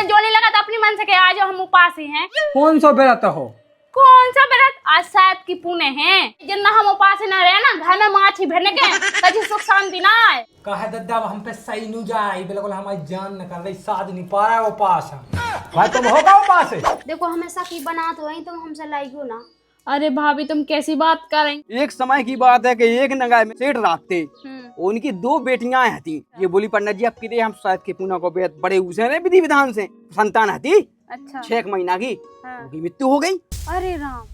तुम्हें जो नहीं लगा तो अपनी मन से कहे आ जाओ हम उपास ही हैं। कौन सा व्रत हो? कौन सा व्रत? आज शायद की पुण्य है जितना हम उपास न रहे ना, घर में माछी भरने के कभी सुख शांति ना आए। कहे दद्दा हम पे सही नहीं जाए, बिल्कुल हमारी जान न कर रही, साध नहीं पा रहा है उपास। भाई तुम होगा उपास? देखो हमेशा की बना तो वही तुम हमसे लाइगो ना। अरे भाभी तुम कैसी बात कर रही? एक समय की बात है कि एक नगाय में सेठ रहते, उनकी दो बेटियां हती। ये बोली पंडित जी अब कितने हम शायद के पूना को बेहद बड़े उसे ने विधि विधान से संतान हती। अच्छा 6 महीना की हाँ। उनकी मृत्यु हो गई। अरे राम।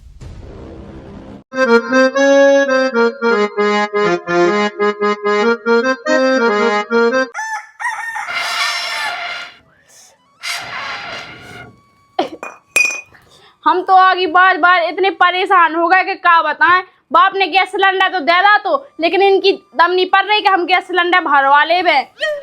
हम तो आगे बार बार इतने परेशान हो गए कि क्या बताएं। बाप ने गैस सिलेंडर तो दे दा तो, लेकिन इनकी दम नहीं पड़ रही कि हम गैस सिलेंडर भरवा ले बे।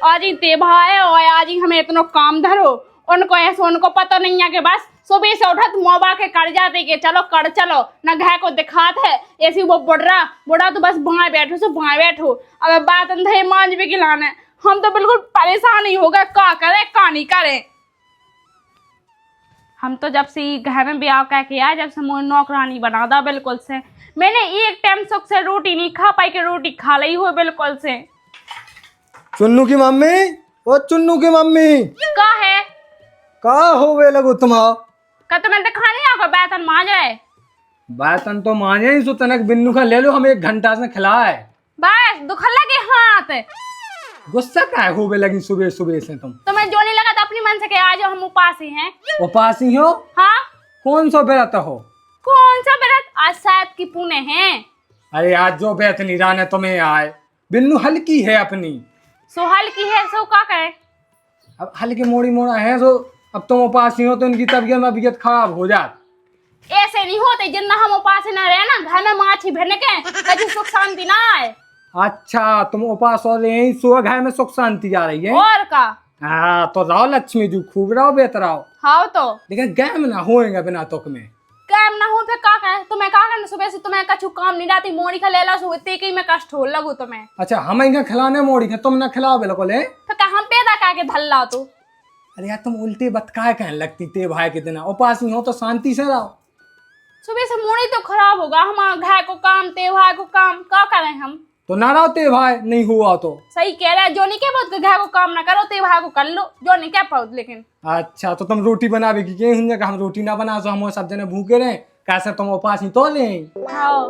आज ही तेभा है और आज ही हमें इतना काम धरो। उनको ऐसे उनको पता नहीं है कि बस सुबह से उठत मोबा के कर जाते कि चलो कर चलो न घाय को दिखात है। ऐसी वो बुढ़ा तो बस भाई बैठो सो भाई बैठो। अब बात अंधे मांझ भी खिलाना। हम तो बिल्कुल परेशान ही हो गए, क्या करे क्या नहीं करे। हम तो जब से घर में ब्याह कह के आए, जब से मुझे नौकरानी बना दा बिल्कुल से। मैंने एक टाइम सुख से रोटी नहीं खा पाई कि रोटी खा ली हो बिल्कुल से। चुन्नू की मम्मी, ओ चुन्नू की मम्मी का है का हो वे लगो तुम्हारा? का तुम्हें दिखा नहीं आकर बैतन मांझ रहे? बर्तन तो मांझे ही, सो तनक बिन्नू का ले लो, हम 1 घंटा से खिलाए। बस दुखला के हाथ। गुस्सा क्या हो वे लगी सुबह सुबह से तुम? तुम्हें जो नहीं लगा तो अपनी मन से कहे आ जाओ हम उपास ही हैं। उपास ही हो? हाँ। कौन सा व्रत हो? कौन सा व्रत? आज शायद की पुण्य है। अरे आज जो व्रत निराने तुम्हें आए, बिन्नू हल्की है अपनी। सो हल्की है सो का करे? अब हल्की मोड़ी मोड़ा है तो अब तुम उपास ही हो तो इनकी तबीयत खराब हो जात। ऐसे नहीं होते जितना हम उपास न रहे ना, घर में माछी भरने के कभी सुख शांति ना आए। अच्छा तुम उपास और यही सुबह घर में सुख शांति आ रही है। और का? हाँ तो रहो लक्ष्मी जी, खूब रहो बेहतर रहो। हाँ तो लेकिन गैम ना होएगा बिना तुक में। काम ना हो फिर का करे? तुम्हें का करना? सुबह से तुम्हें कछु काम नहीं रहती, मोड़ी खा लेला सो इतने की में कष्ट हो लगू तुम्हें। अच्छा हम इनका खिलाने मोड़ी के, तुम ना खिलाओ बिल्कुल है? फिर का हम पैदा करके धल्ला तो? अरे यार तुम उल्टे बतकाए कहने लगती ते भाई के दिन उपास ही हो तो शांति से रहो। सुबह से मोड़ी तो खराब होगा। हम घर को काम त्योहार को काम का करें हम? तो ना रहो ते भाई नहीं हुआ तो। सही कह रहा है। जो नहीं कह पाओ घर को काम ना करो, त्योहार को कर लो। जो नहीं कह पाओ लेकिन। अच्छा तो तुम रोटी बनावे की के हुन हम रोटी ना बना तो हम सब जने भूखे रहे कैसे तुम उपास ही तो ले? हाँ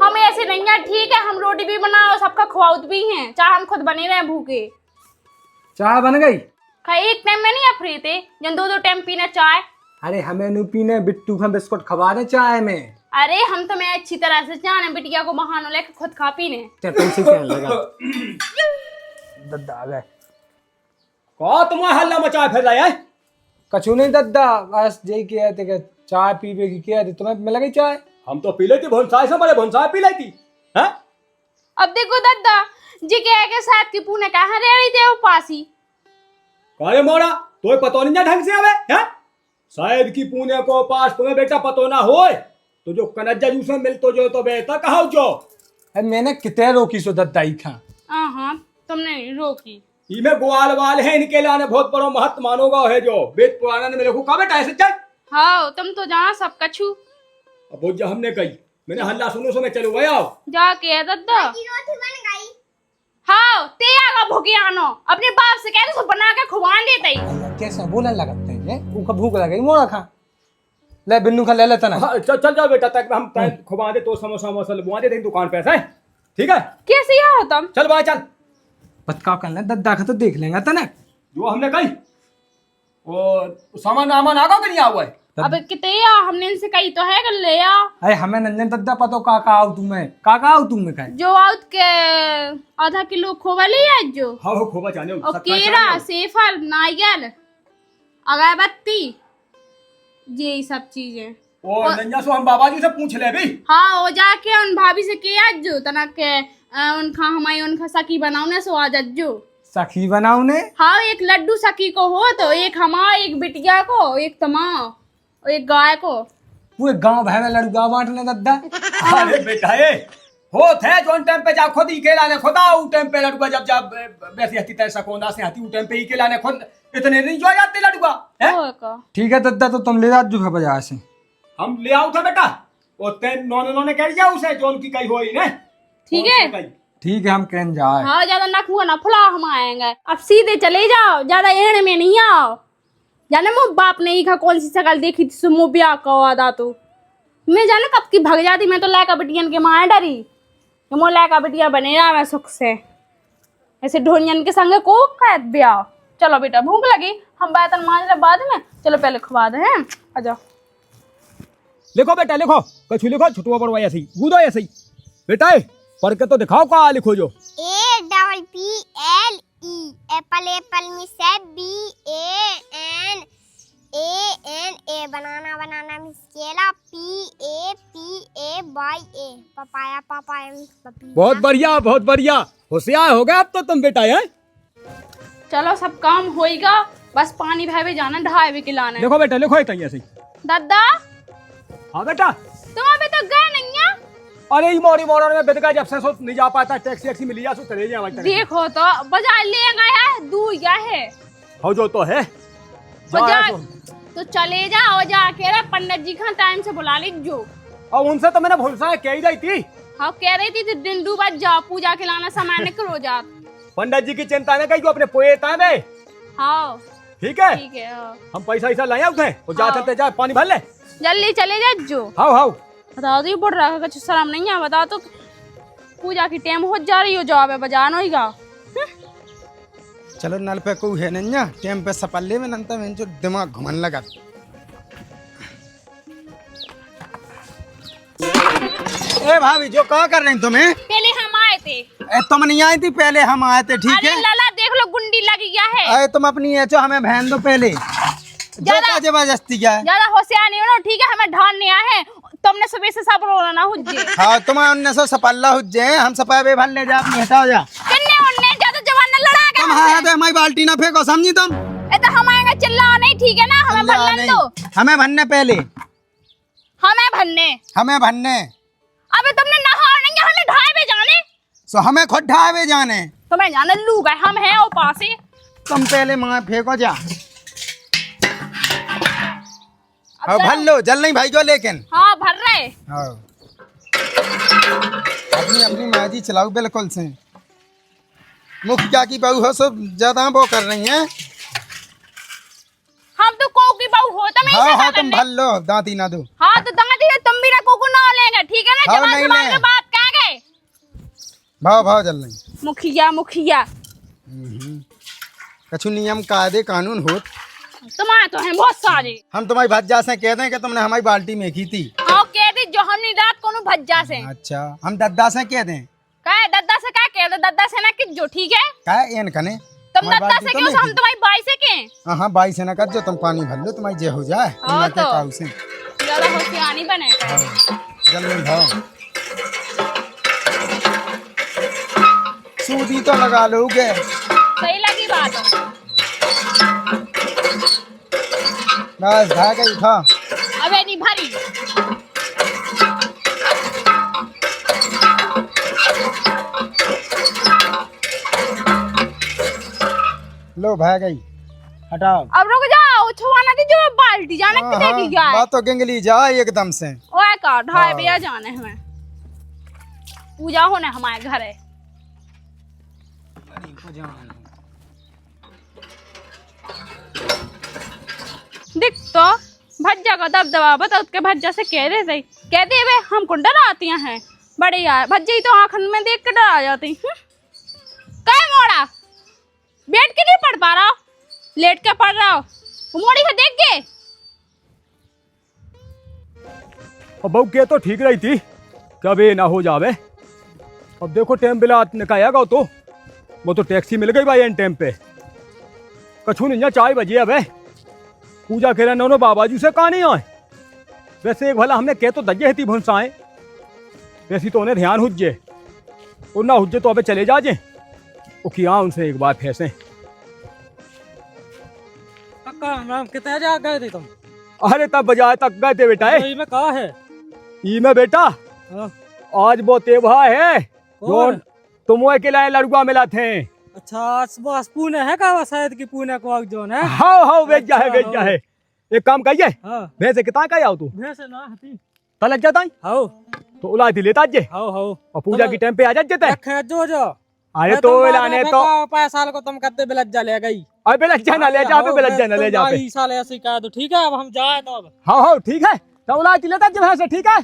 हम ऐसे नहीं है, ठीक है हम रोटी भी बनाओ सबका खवाउत भी हैं, चाहे हम खुद बने रहे भूखे। चाय बन गई? एक टाइम में नहीं फ्री थे जन 2-2 टाइम पीना चाय। अरे हमें नहीं पीने, बिट्टू का बिस्कुट खवा दे चाय में। अरे हम तो मैं अच्छी तरह से जाने बिटिया को बहाना लेके खुद खा पीने। तुमसे कहने लगा दद्दा आ गए। कौ तुम्हारा हल्ला मचा फिर रहा है? कछु नहीं दद्दा, बस यही कह थे कि चाय पीवे की कह थे, तुम्हें मिल गई चाय? हम तो पी लेती भोंसाई से, बड़े भोंसाई पी लेती है। अब देखो दद्दा जी कह के शायद की पुणे कहाँ रह रही थे उपासी। अरे मोड़ा तो पतो नहीं ढंग से आवे है? शायद की पुणे को पास तुम्हें बेटा पतो ना होए तो जो कनज्जा जूस में मिल तो जो तो बेटा कहा जो। मैंने कितने रोकी सो दद्दा ही खा। हाँ तुमने रोकी। इमे ग्वाल वाल है, इनके लाने बहुत बड़ा महत्व मानोगा है जो वेद पुराण ने मेरे को कहा बेटा ऐसे चल। हाँ तुम तो जहाँ सब कछु। अब वो जो हमने कही मैंने हल्ला सुनो सो मैं चलो गया जाके है दद्दा। हाँ ते आगा भूखे आनो अपने बाप से कह दो बना के खुवान देते ही। कैसा बोलने लगते हैं उनका भूख लगी मोड़ा खा ले बिन्नू खा ले लेता ना। हाँ, चल जाओ बेटा तक हम खुवा दे तो समोसा वमोसा बुआ दे दुकान पे ऐसा है ठीक है? कैसे हो तुम? चल भाई चल बतका करना दद्दा का तो देख लेंगे तना जो हमने कही वो सामान आमान आगा कि नहीं आ हुआ है? अब कितने हमने इनसे कही तो है कर ले आ। अरे हमें नंजन दद्दा पतो काका आओ तुम्हें कहे जो आउट के आधा किलो खोवा ले आज जो। हाँ हो खोबा जाने और केरा सेफर नारियल अगरबत्ती ये सब चीजें। ओ नंजा सो हम बाबा जी से पूछ ले भी। हाँ वो जाके उन भाभी से के आज जो तना के उनका हमारी उनका सखी बनाउने सो आज जो सखी बनाओ ने। हाँ एक लड्डू सखी को हो तो एक हमारा एक बिटिया को एक तमा और एक गाय को पूरे गांव भर में लड़का बांटने दद्दा। अरे बेटा ये हो थे जो टाइम पे जा खुद ही के लाने खुदा उ टाइम पे लड़का जब जब वैसी हती तैसा कोंदा से हती उ टाइम पे ही के लाने खुद इतने नहीं जो जाते लड़का है। का। ठीक है दद्दा, तो तुम ले जा जो है बाजार से। हम ले आओ था बेटा, वो तेन नौने कह दिया उसे जो उनकी कही होई ने। ठीक है ठीक है, हम कहन जाए। हाँ, ज्यादा नक हुआ ना फुला, हम आएंगे। अब सीधे चले जाओ, ज्यादा एड़ में नहीं आओ। जाने मुँह बाप ने ही कौन सी शकल देखी थी सुमो ब्याह का वादा, तो मैं जाने कब की भग जाती। मैं तो लायका बिटियन के माँ डरी, मो लायका बिटिया बने रहा मैं सुख से, ऐसे ढोनियन के संग को कैद ब्याह। चलो बेटा, भूख लगी, हम बर्तन मांज रहे बाद में, चलो पहले खवा दे हैं। आ जाओ। लिखो बेटा लिखो, कछु लिखो, छुटुआ बड़वा ऐसे ही कूदो ऐसे ही। बेटा पढ़ के तो दिखाओ का लिखो जो। APPLE एप्पल एप्पल मिस है BANANA बनाना मिस केला PAPAYA पपाया पपाया मिस पपीता। बहुत बढ़िया बहुत बढ़िया, होशियार हो गया अब तो तुम बेटा है। चलो सब काम होएगा, बस पानी भावे जाना, ढाई भी खिलाना। लिखो बेटा लिखो ऐसे ही। दादा हाँ बेटा। तुम अभी तक गए नहीं है? अरे ये मोरी में बेदका जब से सो नहीं जा पाता, टैक्सी मिली जा सो चले जाए। देखो तो बाजार ले गया है, दूर गया है। हो जो तो है बाजार तो चले जाओ, जाके रे पंडित जी का टाइम से बुला लीजिए। और उनसे तो मैंने भरोसा कह ही रही थी। हाँ कह रही थी दिन दो बज जाओ, पूजा खिलाना समय निकलो जा। पंडित जी की चिंता न कही, अपने पोएता में। हाँ ठीक है ठीक है। हाँ। हम पैसा लाए उठे और जा चलते जा पानी भर ले, जल्दी चले जा जो। हाँ हाँ बताओ तो ये बढ़ रहा है, कुछ शर्म नहीं है। बताओ तो पूजा की टाइम हो जा रही हो, जाओ बे बजान होगा। चलो नल पे को है नहीं टेम पे सपल्ले में नंता में जो दिमाग घुमन लगा। ए भाभी जो कहा कर रही तुम्हें? पहले हम आए थे। तुम नहीं आई थी, पहले हम आए थे। ठीक अरे है लाला देख लो, गुंडी लगी गया है। अरे तुम अपनी एचो हमें बहन दो पहले, ज्यादा जबरदस्ती क्या है? ज्यादा होशियार नहीं हो ना, ठीक है? हमें ढान नहीं आए हैं, तुमने सुबह से सब रोना ना हुज्जे। हाँ तुम्हें उन्ने सो सपल्ला हुज्जे हैं, हम सपा बे भर ले जा, अपनी हटाओ जा। किन्ने उन्ने ज्यादा जवान न लड़ा के तुम हाँ तो हमारी बाल्टी ना फेंको, समझी तुम? ए तो हम आएंगे, चिल्ला नहीं, ठीक है ना? हमें चिल्ला भरने दो, नहीं, हमें भरने पहले, हमें भरने। हमें भरने। अबे तुमने नहा नहीं, हमें ढाई पे जाने। सो हमें खुद ढावे जाने, तुम्हें जाने लू गए, हम हैं वो पास ही। तुम पहले माँ फेंको जा। अब हाँ भर लो, जल नहीं भाई को, लेकिन हाँ भर रहे। हाँ अपनी अपनी मर्जी चलाओ बिल्कुल से। मुखिया की बहू हो, सब ज्यादा वो कर रही हैं। हम तो को की बहू हो, तुम हाँ ऐसे हाँ क्या तुम करने? भर लो, दांती ना दो। हाँ तो दादी है, तुम भी रखो को ना लेंगे, ठीक है ना? हाँ, जवान नहीं जवान ले। के बात कह गए। भाव भाव जल नहीं। मुखिया मुखिया कछु नियम कायदे कानून हो। तुम्हारे तो हैं बहुत सारे। हम तुम्हारी भज्जा से कह दें कि तुमने हमारी बाल्टी में की थी। हाँ कह दी जो हमने रात को भज्जा से। अच्छा हम दद्दा से कह दें? कहे दद्दा से क्या कह दो, दद्दा से ना कि जो, ठीक है? क्या एन कने तुम दद्दा से क्यों, हम तुम्हारी बाई से के? हाँ हाँ बाई से ना कर, जो तुम पानी भर लो, तुम्हारी जे हो जाए। हाँ तो काऊ से ज्यादा होशियार नहीं बने। जल नहीं भाव, सूदी तो लगा लोगे। सही लगी बात। बस भाग गई था। अबे नहीं भरी। लो भाग गई, हटाओ। अब रुक जाओ, छुआना दी जो बाल्टी जाने हाँ, कितने की जाए। बात तो गंगली जाए एकदम से। ओए का ढाई बजे जाने हमें, पूजा होने हमारे घर है। देख तो भज्जा का दबदबा बता, उसके भज्जा से कह रहे थे, कहते वे हमको डराती हैं बड़े यार। भज्जे ही तो आंखन में देख के डरा जाती। कहे मोड़ा बैठ के नहीं पढ़ पा रहा, लेट के पढ़ रहा हो, मोड़ी से देख के। अब बहू के तो ठीक रही थी, कभी ना हो जावे। अब देखो टाइम बिला निकालेगा तो वो तो टैक्सी मिल गई भाई एन टाइम पे। कछू नहीं 4 बजे अब है पूजा खेला नौनो बाबा जी से कहा नहीं आए। वैसे एक भला हमने कह तो दजे थी भुनसाएं, वैसी तो उन्हें ध्यान हुज्जे और ना हुज्जे तो अबे चले जाजे। वो किया उनसे एक बार फैसे। कितने जा गए थे तुम? अरे तब बाजार तक गए थे बेटा। में कहा है? ई में बेटा हाँ। आज वो तेवा है जो कौन? तुम के लाए लड़ुआ मिला थे। अच्छा बस पुणे है का शायद की पुणे को जोन है। हाँ हाँ वेजा है, वेजा है। एक काम करिए, हाँ भैंसे कितना का आओ तू भैंस ना हती तलक जाता है हाओ तो उला थी लेता जे हाओ हाओ और पूजा की टाइम पे आ जाते। रखे जो अरे तो लाने तो पैसा को तुम कहते बेलज जा ले गई अबे लज्जा ना ले जा, लज्जा ना ले जा पे। साल ऐसे कह दो ठीक है, अब हम जाए तो अब हाँ हाँ ठीक है, तो उला थी लेता जे भैंसे, ठीक है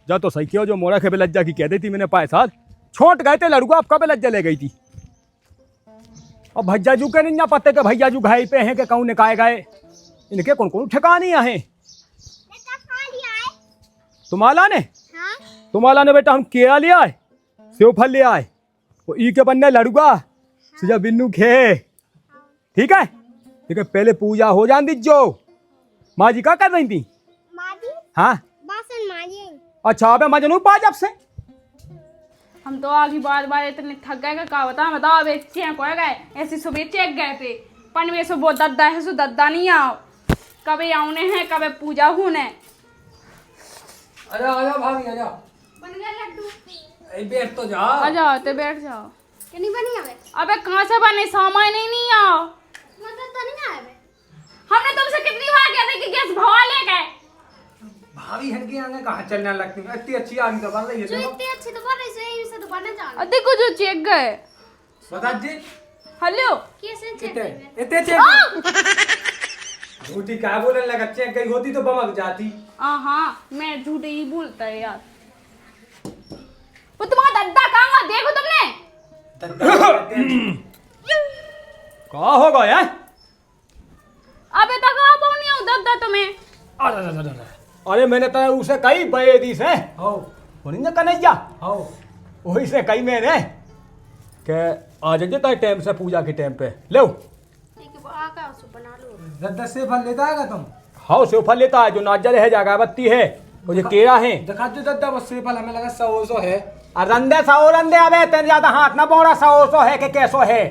जा तो सही किया जो मोरा के बेलज्जा की कह दी थी मैंने पैसा छोट गए थे लड़ुआ, आपका बेलज्जा ले गई थी। अब भैया जू के नहीं पते के भैया जू घाई पे हैं कि कहूँ निकाय गए, इनके कौन कौन ठिकानी है तुम्हारा ने। हाँ तुम्हारा ने बेटा हम केला ले आए, सेव फल ले आए, वो ई के बनने लड़ुआ सुजा बिन्नू खे, ठीक है ठीक है। पहले पूजा हो जान दीजो। माँ जी क्या कर रही थी? माजी हाँ बासन माजी। अच्छा अबे मजनू पा जब से हम तो आगे बार बार इतने थक गए कि क्या बताओ बताओ। अब एक चेक हो गए, ऐसी सुबह चेक गए थे पन में सो वो दद्दा है सो दद्दा नहीं आओ, कभी आउने हैं कभी पूजा होने। अरे आजा भाभी आजा, बन गया लड्डू। ए बैठ तो जा। आ जाओ तो बैठ जाओ। कि नहीं बनी हमें? अबे कहाँ से बने, सामान ही नहीं आओ। मतलब तो नहीं आया बे। हमने तुमसे कितनी बार कहा था कि गैस भवा ले गए। भाभी हटके आगे कहाँ चलने लगती है, इतनी अच्छी आदमी तो बन रही है जो देखो। इतनी अच्छी तो बन रही है, इसे तो बनना जाना। देखो जो चेक गए। बता जी हेलो कैसे चेक इतने करेंगे? इतने चेक झूठी क्या बोलने लगा, चेक गई होती तो बमक जाती। हाँ मैं झूठे ही बोलता है यार। वो तुम्हारा दद्दा कहाँ, देखो तुमने। कहा होगा यार। अबे तक कहाँ पहुँची हूँ दद्दा तुम्हें। अरे मैंने तो उसे कही बेदी से हो ना कन्हैया, हो वही से कही मैंने कि आ जाइए टाइम से पूजा के टाइम पे लो। ठीक है आका उसको बना लो। दद्दा से फल लेता है तुम? हाँ सेव फल लेता है, जो नाजर है जागा बत्ती है, वो जो केरा है। दिखा जो दद्दा बस से फल हमें लगा 100 है। रंदे सौ रंदे अबे तेरे ज्यादा हाथ ना बोरा 100 है कि कैसो है।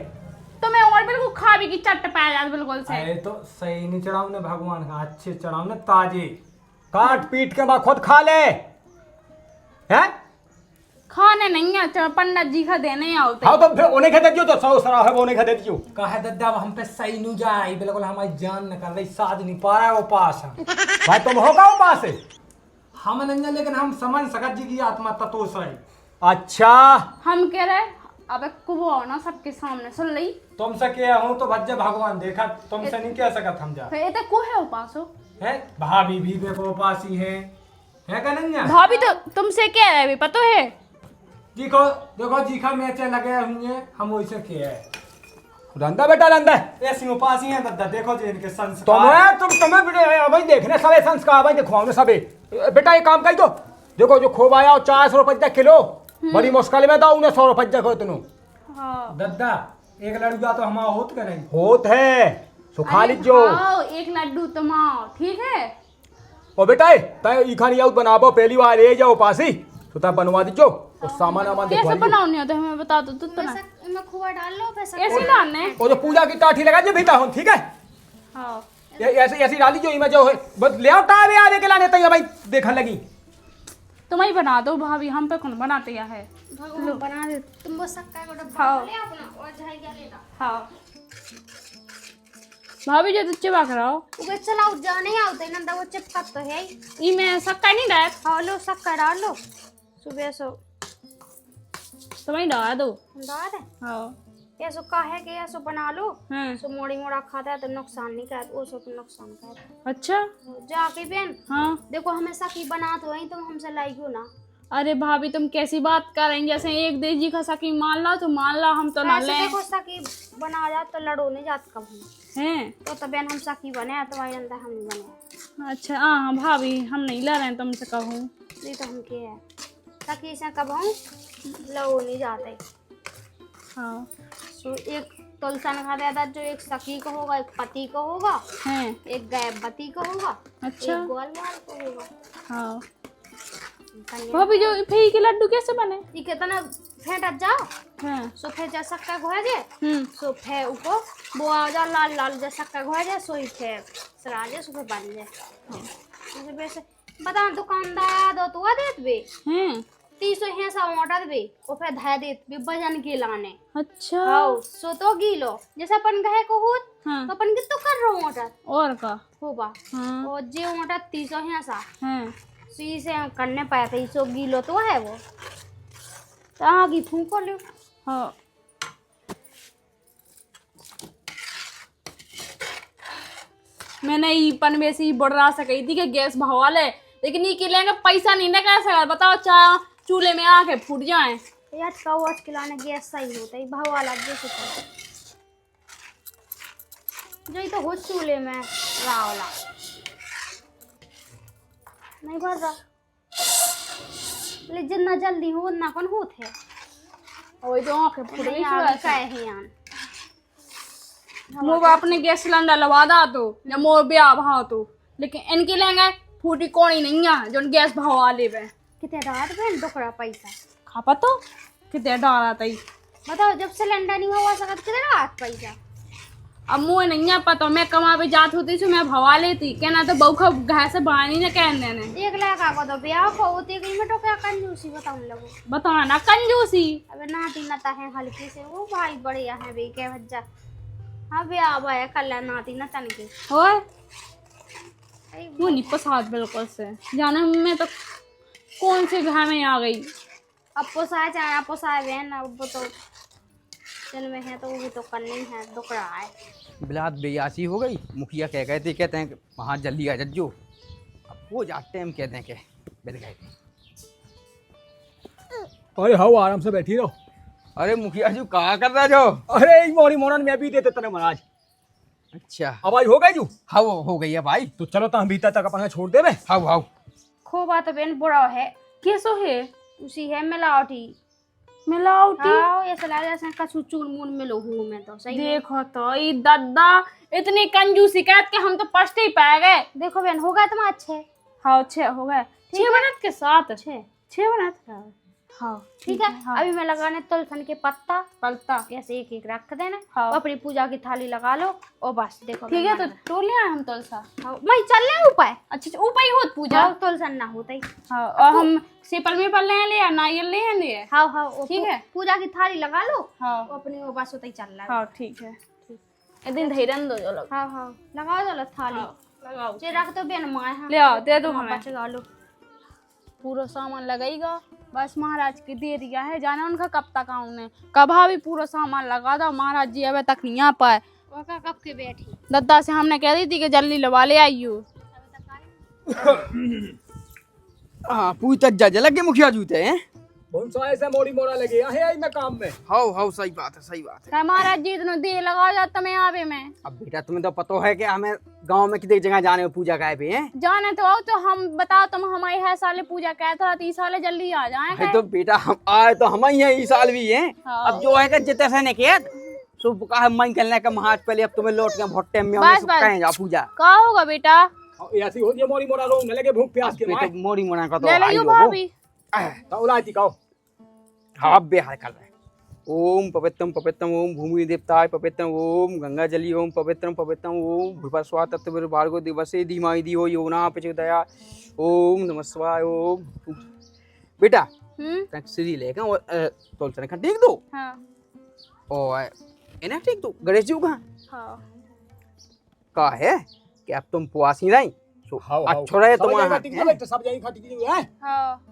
तुम्हें और बिल्कुल खा भी की चट्ट पाया जाता बिल्कुल से। अरे तो सही नहीं चढ़ाऊ ने भगवान का, अच्छे चढ़ाऊ ने ताजे। काट पीट के बाद खुद खा ले हैं। खाने नहीं है पंडित जी का देने आओते। हाँ तो फिर उन्हें खेदे दियो, तो 100 सरा है वो उन्हें खेदे दियो। कहा दद्दा अब हम पे सही नहीं जाए, बिल्कुल हमारी जान न कर रही, साध नहीं पा रहा है वो पास है। भाई तुम होगा वो पास है। हम नहीं, लेकिन हम समझ सकत जी की आत्मा तत्व सही। अच्छा हम कह रहे अब कुबो ना सबके सामने सुन ली। तुमसे क्या हूँ तो भज्जे भगवान देखा, तुमसे नहीं कह सकत हम जा। फिर इतने को है उपास हो। है भाभी भी देखो उपासी है का नहीं है? भाभी तो तुमसे कह रहे भी पता है। देखो देखो जीखा मैचे लगे हुए, हम वैसे क्या है रंदा बेटा रंदा ऐसी उपासी है दद्दा, देखो जी इनके संस्कार। तुम्हें बेटा भाई देखने सबे संस्कार भाई देखो हमने सबे। बेटा एक काम कर दो, देखो जो खोब आया 400 रुपये किलो, बड़ी मुश्किल में दो उन्हें 100 रुपये को तुम। हाँ दद्दा एक लड़का तो हमारा होत का नहीं होत है सुखा लीजो। एक लड्डू तुम्हारा ठीक है। ओ बेटा तय ई खानी आउट बनाबो, पहली बार ले जाओ पासी तो तय बनवा दीजो और सामान वामान कैसे दिखवा बनाओ नहीं होता हमें बता दो तो ना। इनमें खोआ डाल लो पैसा। कैसे डालने। वो जो पूजा की टाठी लगा जो भीता हूं, ठीक है हाँ ऐसे ऐसी डाली जो इमें जो है बस ले आओ टावे आवे के लाने तय भाई देखने लगी। तुम ही बना दो भाभी, हम पे कौन बनाते या है। भगवान बना दे। तुम वो सक्का को डब्बा हाँ। ले अपना और झाई क्या लेना। हाँ भाभी जो चिपा कराओ। वो चलाओ जा नहीं आते नंदा, वो चिपका तो है ही। ई में सक्का नहीं डाल। हाँ लो सक्का डाल लो सुबह सो तुम ही डाल दो। डाल है। हाँ ये सो का है कि ये सो बना लो। हाँ सो मोड़ी मोड़ा खाता है तो नुकसान नहीं करता, वो सो तो नुकसान करता। अच्छा जाके बहन हाँ। देखो हमें सखी बना तो वही तुम हमसे लाई क्यों ना। अरे भाभी तुम कैसी बात करेंगे, जैसे एक देजी का सकी मान ला तो मान ला, हम तो ना ऐसे ले देखो सखी बना जात तो लड़ो नहीं जात कब हम। हैं। तो बहन हम सखी बने तो वही अंदर हम नहीं बने। अच्छा हाँ भाभी हम नहीं ला रहे हैं तुमसे कहूँ। नहीं तो हम क्या है सखी से कब हम लड़ो नहीं जाते। हाँ सो एक तुलसन खा देता जो एक सखी को होगा, एक पति को होगा, हैं। एक गैबती को होगा, अच्छा एक ग्वालवाल को होगा। हाँ कन्या- भाभी जो फेई के लड्डू कैसे बने। ये कितना फेंटत जाओ हाँ सो फे जा सक्का घोया जे सो फे ऊपर वो आ जा लाल लाल जा सक्का घोया जे सो ही फे सराजे सो फे बन जाए। जैसे वैसे बता दुकानदार दो तो देत बे हैं। तीसो है सा मोटर भी और फिर धा दे भी वजन के लाने अच्छा हाँ सो तो गीलो जैसे अपन कहे को होत हाँ। तो अपन कितो कर रहो मोटर और का होबा हाँ और जे मोटर 300 है सा हाँ सी से हम करने पाए थे सो गीलो तो है वो तो आगे फूको लो हाँ मैंने ई पन वैसे ही बढ़ा सकी थी कि गैस भरवा ले, लेकिन ये के लेंगे पैसा नहीं ना कैसे बताओ, चाहे चूल्हे में आके फूट जाए। यार कौवा खिलाने गैस सही होता है भाव वाला जैसे जो तो हो चूल्हे में रावला नहीं भर रहा लेकिन जितना जल्दी हो उतना कौन होते है वही तो आके फूट गई है यार मोर बाप ने गैस सिलेंडर लगा दा तो या मोर ब्याह भाव तो, लेकिन इनके लेंगे फूटी कोनी नहीं है जो गैस भरवा ले कितने रात में दुखड़ा पैसा खापा तो कितने डाला तई बताओ जब सिलेंडर नहीं हुआ सकता कितने रात पैसा अब मुझे नहीं है पता, मैं कमा पे जात होती थी मैं भवा लेती कहना तो बहू का घर से बाहर नहीं ना कहने ने 1 लाख आको तो ब्याह को होती है में तो क्या कंजूसी बताऊं लोगो बताना ना कंजूसी। अबे नाती नाता है हल्की से वो भाई बढ़िया है बे के भज्जा हाँ ब्याह भाई कल नाती नातन के होए वो नहीं पसाद बिल्कुल से जाना मैं तो कौन से घर में आ गई। अब पोसाए चाहे आप पोसाए बहन अब तो चल में है तो वो भी तो करनी है दुख रहा है। बिलात बेयासी हो गई, मुखिया कह गए थे कहते हैं कि वहाँ जल्दी आ जज्जो, अब वो जाते हैं हम कहते हैं कि बिल गए थे। अरे हाँ आराम से बैठी रहो। अरे मुखिया जी कहा कर रहा जो? अरे मोरी मोरन में भी देते तने महाराज। अच्छा आवाज हो गई जू? हाँ वो हो गई है भाई। तो चलो तो हम भीतर तक अपना छोड़ दे। हाँ हाँ खो बात बहन बुरा है कैसो है उसी है मिलावटी मिलावटी। हाँ ऐसा लगा जैसे कछु चूर मून मिलो हूँ मैं तो सही में। देखो तो ये दादा इतनी कंजूसी कहत के हम तो पछते ही पाए गए। देखो बहन हो गए तुम अच्छे हाँ 6 हो गए 6 मिनट के साथ 6 मिनट हाँ ठीक है हाँ। अभी मैं लगाने तुलसन के पत्ता पलता ऐसे एक एक रख देना हाँ। और अपनी पूजा की थाली लगा लो और बस देखो ठीक है तो तोड़ लिया हम तुलसा। हाँ, मैं चल रहे ऊपर अच्छा ऊपर ही होत पूजा। हाँ तुलसन ना होता ही हाँ और हम सेपल में पल ले लिया नारियल ले लिया। हाँ हाँ वो ठीक है। पूजा की थाली लगा लो हाँ वो अपनी वो बस होता ही चल रहा है। हाँ ठीक है एक दिन धैर्य दो जो लोग हाँ हाँ लगाओ चलो थाली लगाओ जे रख दो बेन माए हाँ ले आओ दे दो हाँ, हमें बच गा लो पूरा सामान लगाईगा बस महाराज की दे दिया है जाने उनका कब तक आऊंगे कभा भी पूरा सामान लगा दो महाराज जी अबे तक नहीं आ पाए। वो का कब के बैठी दद्दा से हमने कह दी थी कि जल्दी लगा ले आइयो। हाँ पूरी तक जा लगे मुखिया जूते हैं। बहुत सा ऐसे मोरी मोरा लगे है मैं काम में। हाँ हाँ सही बात है सही बात है। क्या महाराज जी इतना देर लगा जाता मैं आवे में। अब बेटा तुम्हें तो पता है कि हमें गांव में कितनी जगह जाने में पूजा का पे हैं। जाने तो आओ तो हम बताओ तुम हमारी है साले पूजा कहता था 30 साले जल्दी आ जाए। है तो बेटा हम आए तो हम ही हैं इस साल भी हैं। हाँ। अब जो है कि जितने से ने किया सुबह का मन करने का महाज पहले अब तुम्हें लौट के बहुत टाइम में बस, बस। कहें जा पूजा। का होगा बेटा ऐसी होती है मोरी मोरा रोने लगे भूख प्यास के मारे। बेटा मोरी मोना का तो ले आई लियो हो वो। भाभी। तो उलाती कहो। हाँ अब बेहाल कर रहे हैं। ओम पवित्रम पवित्रम ओम भूमि देवताय पवित्रम ओम गंगा जली ओम पवित्रम पवित्रम ओम भूपा स्वा तत्व भार्गो दिवसे धीमाई दी हो योना प्रचोदया ओम नमः शिवाय ओम। बेटा श्री लेकर और तुलसन का टेक दो हाँ और इन्हें टेक दो गणेश जी का हाँ का है कि अब तुम पुआसी नहीं तो अच्छा रहे तुम्हारा तो सब यही खटी है। हाँ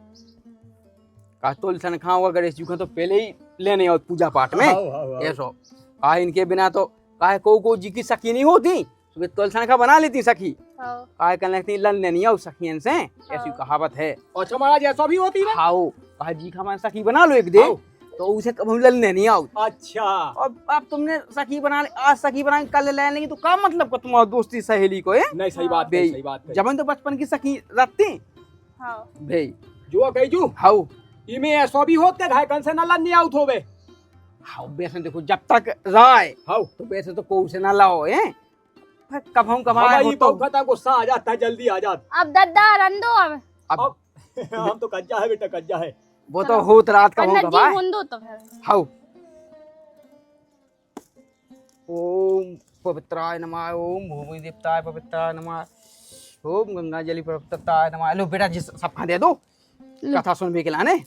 का तुलसन खाओ गणेश जी का तो पहले ही लेने आओ पूजा पाठ में ऐसो का इनके बिना तो का को जी की सखी नहीं होती तो तुलसन का बना लेती सखी का कहने लगती लड़ने नहीं आओ सखियन से ऐसी कहावत है। अच्छा महाराज ऐसा भी होती है। खाओ कहा जी का सखी बना लो एक दिन तो उसे कभी लड़ने नहीं आओ। अच्छा अब तुमने सखी बना ले आज सखी बना के कल ले लेंगे तो क्या मतलब का तुम्हारी दोस्ती सहेली को है। नहीं सही बात है सही बात है। जब तो बचपन की सखी रखते हाँ भाई जो कही जू हाउ इमे ऐसा भी होते घाय कन से न लड़ने आउट होवे। हाउ वैसे देखो जब तक राय हाउ तो वैसे तो कोई से ना लाओ है कब हम कमाए हमारी हो तो पौखता गुस्सा आ जाता है जल्दी आ जाता। अब दद्दा रंदो अब अब हम तो कज्जा है बेटा कज्जा है। वो तो होत रात का पंडित हम जी कमाए हुंदो तो फिर हाउ ओम पवित्राय नमः ओम भूमि देवताय पवित्राय नमः ओम गंगा जली पवित्रताय नमः। लो बेटा जी सब खा दे दो कथा सुन भी के लाने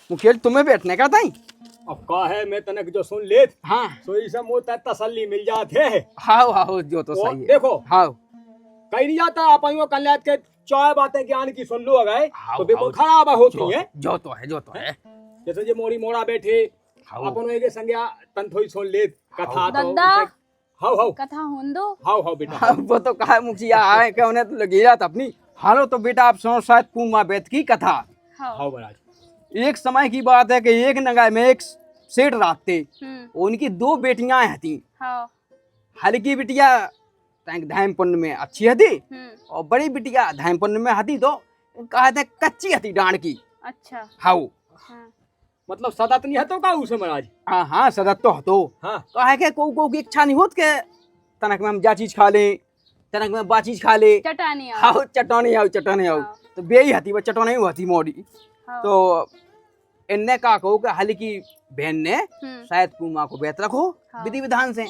मुखिया जी तुम्हें बैठने का था ही? अब का है मैं तनक जो सुन ले हाँ तो इसे मोता तसल्ली मिल जाते है। हाँ हाँ जो तो सही है। देखो हाँ कहीं नहीं जाता आप आइयो कल्याण के चाय बातें ज्ञान की सुन लो अगर हाँ, तो बिल्कुल हाँ, खराब होती है। जो तो है जो तो है। जैसे जे मोड़ी मोड़ा बैठे हाँ। अपन एक संज्ञा तन थोड़ी सुन ले कथा तो दादा हाउ हाउ कथा होन दो। हाउ हाउ बेटा हाँ, वो तो कहा मुखिया आए क्या उन्हें तो लगी रात अपनी। हालो तो बेटा आप सुनो शायद पूमा बेत की कथा। हाँ हाउ महाराज। एक समय की बात है कि एक नगाय में एक सेठ रहते, हम्म उनकी 2 बेटियां थी। हाँ हल्की बिटिया धैमपुण्य में अच्छी हती हम्म और बड़ी बिटिया धैमपुण्य में हती तो कहा था कच्ची हती डांड की। अच्छा हाउ हाँ मतलब सदत नहीं है तो का उसे महाराज। हाँ हाँ सदत तो हतो। हाँ कहा के को की इच्छा नहीं होत के तनक में हम जा चीज खा ले, तनक में बा चीज खा ले। चटानी आओ। हाउ चटौनी आओ चटौनी आओ। हाँ। तो बेही हती वो चटौनी हती मोड़ी। हाँ। तो इनने कहा कहो कि हल्की बहन ने शायद पूमा को बेत रखो हाँ। विधि विधान से।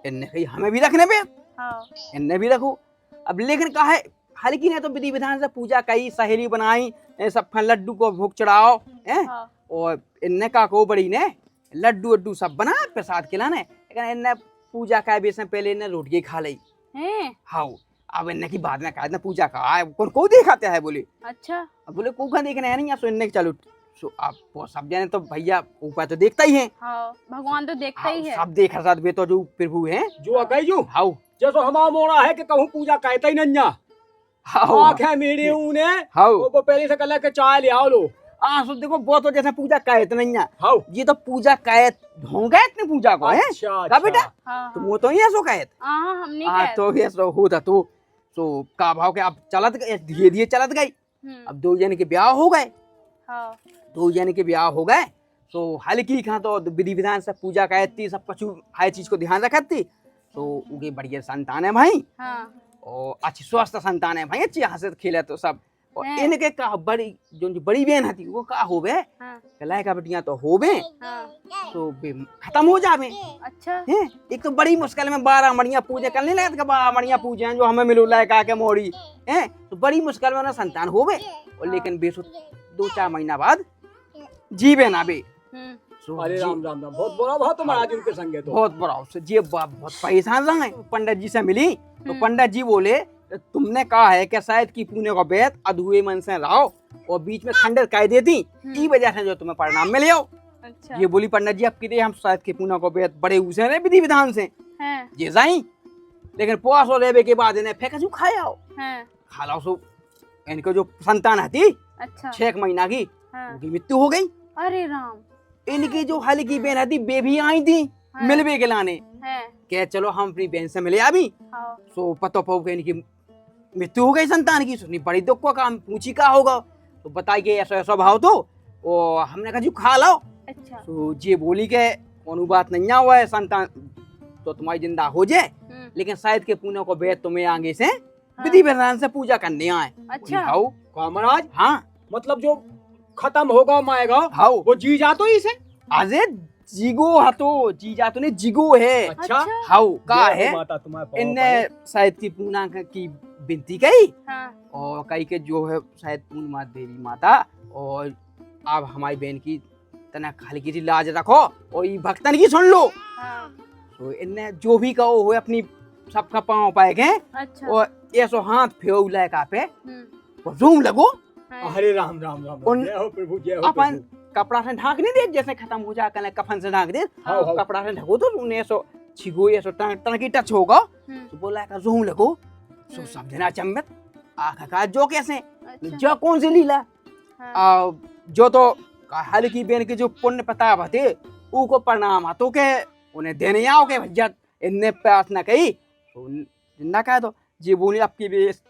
इनने कही हमें भी रखने बेत, हाँ इनने भी रखो। अब लेकिन कहा है हल्की ने तो विधि विधान से पूजा कही, सहेली बनाई, सब लड्डू को भोग चढ़ाओ हैं। हाँ और इनने कहा को बड़ी ने लड्डू वड्डू सब बना प्रसाद खिलाने, लेकिन इनने पूजा का भी पहले इन्हें रोटी खा ली। हैं हाँ अब इनने की बाद में कहा इन्हें पूजा का कौन को दिखाते है बोले। अच्छा अब बोले को का देखना है नहीं सो इनने चलो सो आप वो सब जाने तो भैया ऊपर तो देखता ही है। हाँ भगवान तो देखता ही है। सब देखा साथ वे तो जो प्रभु है जो अगई जो हाउ जैसो हमारा मोड़ा है कि कहूँ पूजा कहता ही नहीं हाउ आंखें मेरे ऊने हाउ वो पहले से कल के चाय ले आओ लो। सो देखो वो तो जैसे पूजा कहते नहीं है, हाउ ये तो पूजा कहत होंगे इतने पूजा को है अच्छा का बेटा। हाँ तो वो तो ही ऐसो कहत हाँ हम नहीं कहते। तो ये सो होता तो सो का भाव के अब चलत गए धीरे धीरे चलत गई। अब 2 जन के ब्याह हो गए, हाँ 2 जन के ब्याह हो गए। सो हल्की कहाँ तो विधि विधान से पूजा कहती सब कुछ हर चीज को ध्यान रखती। तो उनके बढ़िया संतान है भाई हाँ और अच्छी स्वस्थ संतान है भाई, अच्छी हंसत खेले तो सब। और हैं। इनके का बड़ी जो बड़ी बहन थी वो का होवे हाँ कलाई का बेटियां तो होवे हाँ तो खत्म हो जावे अच्छा हैं। एक तो बड़ी मुश्किल में 12 मणियां पूजे करने लगे कि 12 मणियां पूजे हैं जो हमें मिलो लायक के मोड़ी हैं। तो बड़ी मुश्किल में उन्हें संतान होवे और लेकिन बेसु 2-4 महीना बाद जीवे ना बे। हम्म सो अरे जी- राम राम राम बहुत बुरा भाव तो महाराज उनके संगे तो। बहुत बड़ा उससे जी बहुत परेशान रहे। पंडित जी से मिली तो पंडित जी बोले तुमने कहा है कि शायद की पुण्य को बेत अधूरे मन से रहो और बीच में खंडर कह देती ई वजह से जो तुम्हें परिणाम मिले हो। अच्छा ये बोली पंडित जी अब कितने हम शायद की पुण्य को बेत बड़े उसे रहे विधि विधान से हैं ये जाई, लेकिन पोस और लेवे के बाद इन्हें फेंक जो खाया हो हैं खा लो सो इनको जो संतान थी अच्छा 6 महीना की हाँ उनकी मृत्यु हो गई। अरे राम इनकी जो हल्की बहन थी वे भी आई थी मिलवे के लाने हैं क्या चलो हम अपनी बहन से मिले अभी। हाँ सो पतो पाओ के इनकी मृत्यु हो गई संतान की। सुनी बड़ी दुख का काम पूछी का होगा तो बताइए ऐसा ऐसा भाव तो और हमने कहा जी खा लो। अच्छा तो ये बोली के कोनो बात नहीं हुआ है संतान तो तुम्हारी जिंदा हो जाए, लेकिन शायद के पुण्य को बेत तुम्हें आगे से विधि विधान से पूजा करने आए। अच्छा हाउ का महाराज हाँ मतलब जो खत्म होगा माएगा हाउ वो जी जा तो इसे। अरे जिगो हतो जी जा तो नहीं जिगो है। अच्छा हाउ का जय हो है माता तुम्हारे पाँव इनने पड़े। शायद की पूना की विनती कही हाँ और कई के जो है शायद पूर्णिमा देवी माता और आप हमारी बहन की तना हल्की सी लाज रखो और ये भक्तन की सुन लो। हाँ तो इनने जो भी कहो हो अपनी सबका पाँव पाए गए अच्छा और ऐसो हाथ फेऊ लगा पे हम्म और रूम लगो हैं। अरे राम राम राम उन- जय हो प्रभु जय हो अपन प्रभु। कपड़ा से ढाक नहीं दे जैसे खत्म हो जा कल कफन से ढाक दे हाँ, हाँ। कपड़ा से ढको तो उन्हें ऐसो छिगो ऐसो टनकी टच होगा तो बोला का रूम लगो सो सब जना चम्मत आखा का जो कैसे अच्छा जो कौन सी लीला हाँ जो तो हल्की बहन के जो पुण्य प्रताप थे उनको प्रणाम हाथों के उन्हें देने आओ के भैया इनने प्रार्थना कही तो जिंदा कहा तो जी बोली आपकी बेस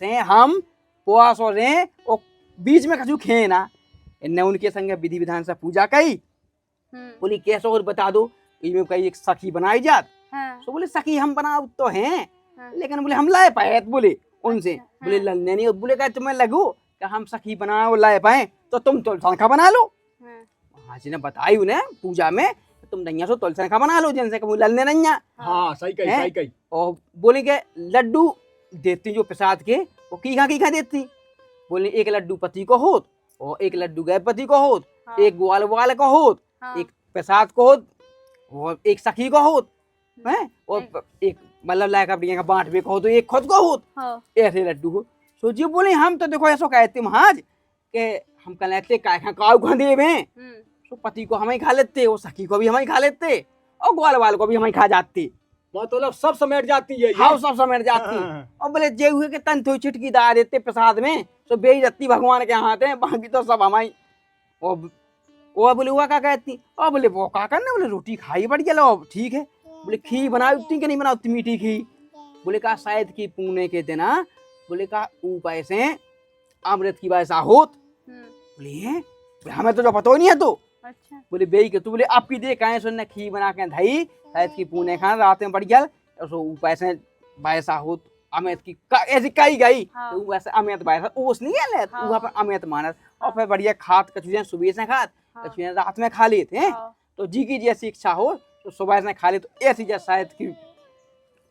से हम पुआस और रहे और बीच में कछु खे ना इनने उनके संग विधि विधान से पूजा कही। बोली कैसे और बता दो इनमें कहीं एक सखी बनाई जात। हाँ तो बोले सखी हम बनाओ तो हैं हाँ। लेकिन बोले हम लाए पाए बोले उनसे अच्छा, बोले हाँ। ललने नहीं बोले क्या तुम्हें लगो कि हम सखी बनाओ लाए पाए तो तुम तुलसनखा बना लो। हाँ हाजी ने बताई उन्हें पूजा में तुम नैया सो तुलसनखा बना लो जिनसे कभी ललने नहीं आ। हाँ सही कही हैं? सही कही। और बोले के लड्डू देती जो प्रसाद के वो कीखा कीखा देती। बोले एक लड्डू पति को होत और एक लड्डू गए पति को होत हाँ। एक ग्वाल वाल का होत, हाँ। एक प्रसाद को होत, और एक सखी को होत, हैं, और एक मतलब लायक अपनी का बांटवे को हो तो एक खुद को होत, हाँ। ऐसे लड्डू हो। सो जी बोले हम तो देखो ऐसा कहते महाज के हम कल लेते काय खा काऊ खा देव हैं, सो पति को हम ही खा लेते, वो सखी को भी हम ही खा लेते, और ग्वाल वाल को भी हम ही खा जाते। मतलब सब समेट जाती है ये। हाँ सब समेट जाती। और बोले जे हुए के तन थोड़ी चिटकी दार देते प्रसाद में, सो बेइज्जती भगवान के हाथ है, बाकी तो सब हमारी। और वो बोले हुआ क्या कहती, और बोले वो क्या करना, बोले रोटी खाई बढ़िया लो ठीक है, बोले खीर बनाओ उतनी कि नहीं बनाओ उतनी मीठी खीर, बोले कहा शायद की पुणे के दिन बोले कहा ऊपर से अमृत की वैसा होत, बोले हैं, बोले हमें तो जो पता ही नहीं है तो, अच्छा। बोले बेई के तू, बोले आपकी देख आए सुनने खीर बना के धई शायद की पुणे खाना रात में बढ़ गया, सो ऊपर से वैसा होत अमित की ऐसी कही गई। हाँ। तो वैसे अमित वैसा ओस नहीं है, हाँ। वहाँ पर अमित मानस, और फिर बढ़िया खात कचुरियां सुबह से खात, हाँ। कचुरियां रात में खा लेते हैं। हाँ। तो जी की जैसी इच्छा हो तो सुबह से खा ले, तो ऐसी जैसे शायद की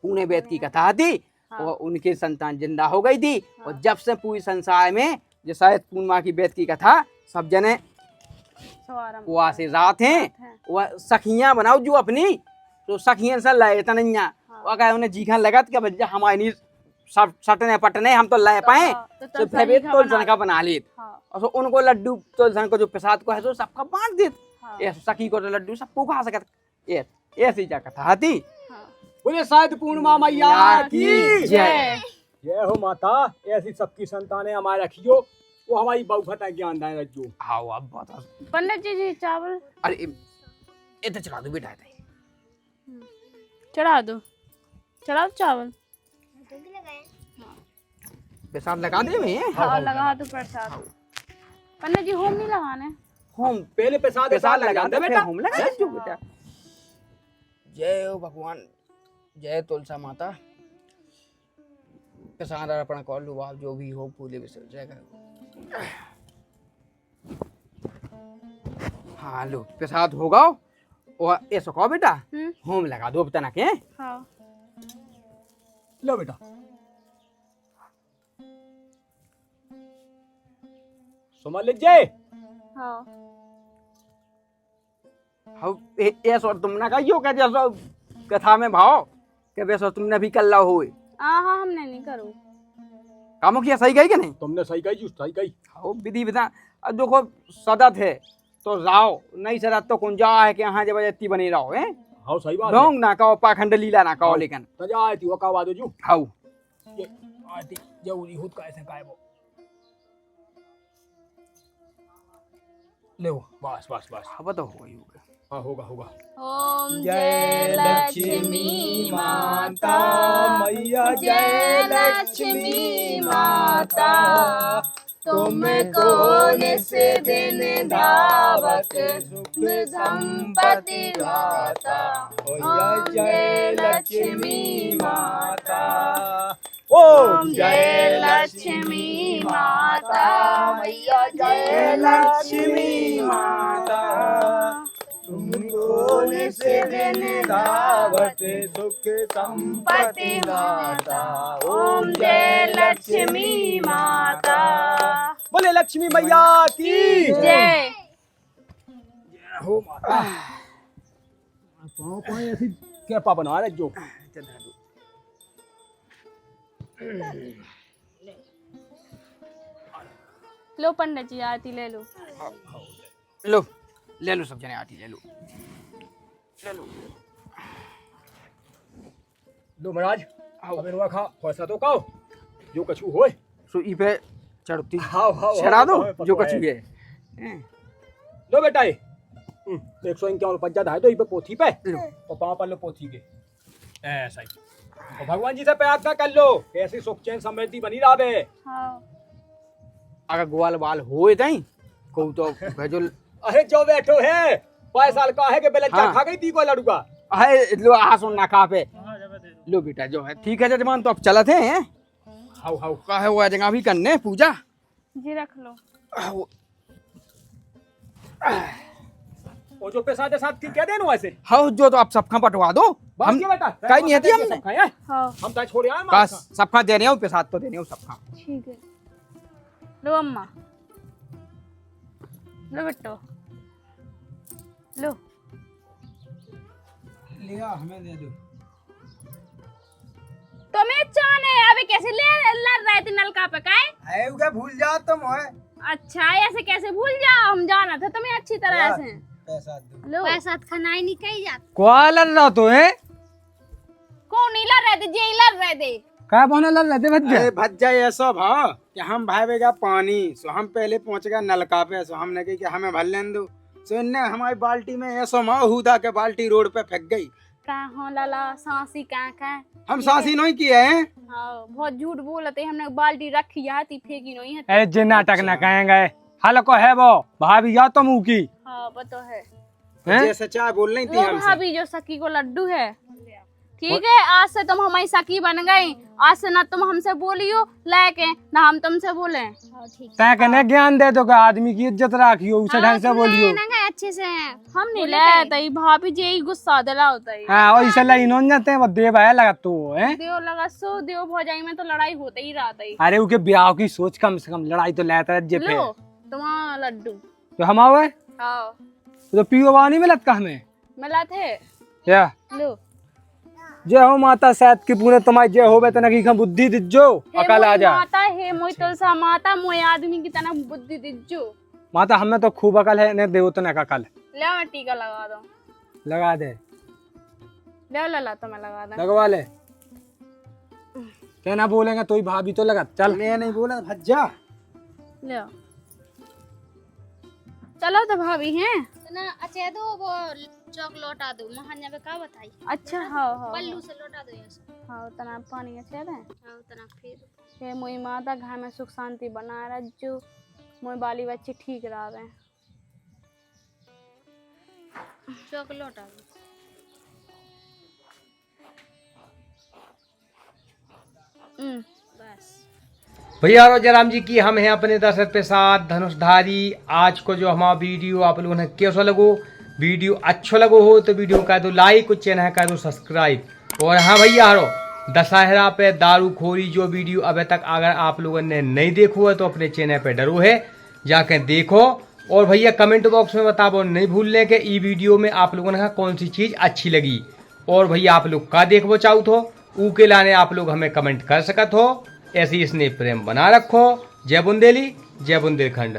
पुणे वेद की कथा थी, हाँ। और उनकी संतान जिंदा हो गई थी। हाँ। और जब से पूरी संसार में जो शायद पूर्णिमा की वेद की कथा सब जने सवारम वो से रात हैं, वह सखियां बनाओ जो अपनी, तो सखियां से लाए तनैया, वो कहे उन्हें जीखा लगत कि भैया हमारी नहीं सब सटने पटने हम तो लाए पाए, हाँ, तो तो सही फिर का तुलसन बना का बना लेत, हाँ। और सो उनको लड्डू तुलसन को जो प्रसाद को है तो सबका बांट देत, हाँ। ये सखी को तो लड्डू सबको खा सकत, ये ऐसी जा कथा थी। हाँ। बोले शायद पूर्णिमा मैया की जय। जय हो माता, ऐसी सबकी संतानें हमारे रखियो, वो हमारी बहू फटा ज्ञान दाए रखियो। हाँ अब बहुत, पंडित जी चावल अरे ये तो चला दो बेटा, चढ़ा दो चावल। प्रसाद लगा दे में, हाँ लगा दो प्रसाद। पंडित जी होम नहीं लगाने। हम पहले प्रसाद प्रसाद लगा दे बेटा। हम लगा दे बेटा। जय हो भगवान, जय तुलसा माता, प्रसाद अर्पण कर लो आप जो भी हो पूरे विसर्जन करो। हाँ लो प्रसाद होगा, और ऐसा कहो बेटा होम लगा दो बता ना के। हाँ। लो बेटा, समझ लीजिए। हाँ। हाँ ऐसा तुमने कहियो क्या जैसा कथा में भाव कि वैसा तुमने भी कल हुए हाँ हमने नहीं करो। कामों किया सही गई कि नहीं? तुमने सही कही, सही कही। हाँ विधि विधान, अब देखो सदत है तो जाओ, नहीं सदत तो कौन जा है कि यहाँ जबरदस्ती बनी रहो है। हाँ सही बात ढोंग ना कहो, पाखंड लीला ना कहो, लेकिन तजा आई थी वो का बात जो हाँ ये आई थी जरूरी खुद का ऐसे काय वो ले वो बस बस बस। अब तो हो गई होगा। हाँ होगा होगा। ओम जय लक्ष्मी माता मैया, जय लक्ष्मी माता, तुमको निस दिन धावक सुख संपत्ति दाता। ओम जय लक्ष्मी माता, ओम जय लक्ष्मी माता मैया, जय लक्ष्मी माता, तुमको निस दिन धावक सुख संपत्ति दाता। ओम जय लक्ष्मी माता। बोले लक्ष्मी मैया की जय। हो माता। पाँव ऐसी कैपा बना रहे जो लो पंडित जी आरती ले लो। लो ले लो सब जने आटी ले लो, ले लो। लो महाराज अब इनवा खा फैसा तो काओ जो कछु होए सो ई पे चढ़ती हां हां चढ़ा दो जो कुछ भी है। लो बेटा ये 151 पंचा है तो ये पे पोथी पे और पाँव पर लो पोथी के ऐसा ही। और भगवान जी से प्रार्थना कर लो ऐसी सुख चैन समृद्धि बनी रहे। हाँ। अगर ग्वाल बाल होए तई को तो भेजो। अरे जो बैठो है 5 साल का है कि बेलच्चा हाँ। खा गई थी को लड़ूगा। अरे लो आ सुन ना खा पे लो बेटा जो है ठीक है जजमान, तो अब चलत हैं। हाउ हाउ का है वो जगह भी करने पूजा जी रख लो। वो जो पैसा के साथ ठीक कह देनो ऐसे हाँ जो तो आप सबका पटवा दो, हम बेटा कहीं नहीं आती हमने हाँ हम तो छोड़ आए बस सबका देने हो पैसा तो देने हो सबका। ठीक है। लो अम्मा, लो बेटो लो लिया हमें दे दो। तुम्हें चाने अबे कैसे ले लड़ रहे थे नलका पे काय? है उगा भूल जा तुम है। अच्छा ऐसे कैसे भूल जाओ, हम जाना था तुम्हें अच्छी तरह से। पैसा दो। लो पैसा खनाई नहीं कही जात। क्या लड़ रहा तो है? कौन नहीं लड़ रहे थे, जे लड़ रहे थे। क्या बहाना लड़ रहे थे भज्जा? अरे भज्जा ये सब हाँ कि हम भावेगा पानी सो हम पहले पहुंच गए नलका पे सो हमने कही कि हमें भर लेने दो सो इनने हमारी बाल्टी में ऐसा माँ हुदा के बाल्टी रोड पे फेंक गई। कहाँ हो लाला सांसी कहाँ हम सांसी नहीं किए हैं। हाँ बहुत झूठ बोलते, हमने बाल्टी रखी आती फेंकी नहीं है। ए जे नाटक ना कहेंगे, हल को है वो भाभी या तो मुँह की हाँ वो तो है। जैसे चाय बोल रही थी वो हमसे। भाभी जो सकी को लड्डू है। ठीक है आज से तुम हमारी सखी बन गई, आज से ना तुम हमसे बोलियो लायक ना हम तुमसे बोले। तय कहने ज्ञान दे दो कि आदमी की इज्जत रखियो, उसे ढंग से बोलियो। अच्छे से हम नहीं ले तई भाभी जी यही गुस्सा दिला होता है। हाँ वैसे लाई इन्होंने जाते हैं वो देव है लगा तो है। देव लगा सो देव भौजाई में तो लड़ाई होता ही रहता है। अरे उनके ब्याह की सोच कम से कम, लड़ाई तो लेता है जेपे। लो तुम्हारा लड्डू तो हम आओ हाँ तो पियो नहीं मिलत का हमें मिला थे। या लो जय हो माता शायद की पूरे तुम्हारी जय हो बेतना की बुद्धि दिज्जो अकल आ जा। माता हे मोई तुलसा माता मोई आदमी की तरह बुद्धि दिज्जो। माता हमें तो खूब अकल है ने देव तो का कल ले मैं टीका लगा दो। लगा दे ले ला तो मैं लगा दूं। लगवा ले क्या ना बोलेंगे तो ही भाभी तो लगा। चल मैं नहीं बोला भज्जा। ले आओ। चलो तो भाभी हैं ना अच्छा दो वो चौक लौटा दो महान्या पे का बताई। अच्छा हाँ हाँ पल्लू से लौटा दो ऐसे। हाँ उतना पानी अच्छा है हाँ उतना फिर हे मोई माता घर में सुख शांति बना रज्जो, मोई बाली बच्चे ठीक रह रहे। चौक लौटा दो। बस भैया और जयराम जी की हम हैं अपने दर्शक के साथ धनुषधारी। आज को जो हमारा वीडियो आप लोगों ने कैसा लगो, वीडियो अच्छा लगो हो तो वीडियो का दो लाइक और चैनल का दो सब्सक्राइब। और हाँ भैया हरो दशहरा पे दारूखोरी जो वीडियो अभी तक अगर आप लोगों ने नहीं देखो है तो अपने चैनल पे डरो है जाके देखो। और भैया कमेंट बॉक्स में बताओ नहीं भूलने के ई वीडियो में आप लोगों ने कौन सी चीज़ अच्छी लगी। और भैया आप लोग का देखो चाहो तो ऊ के लाने आप लोग हमें कमेंट कर सकत हो। ऐसे ही स्नेह प्रेम बना रखो। जय बुंदेली जय बुंदेलखंड।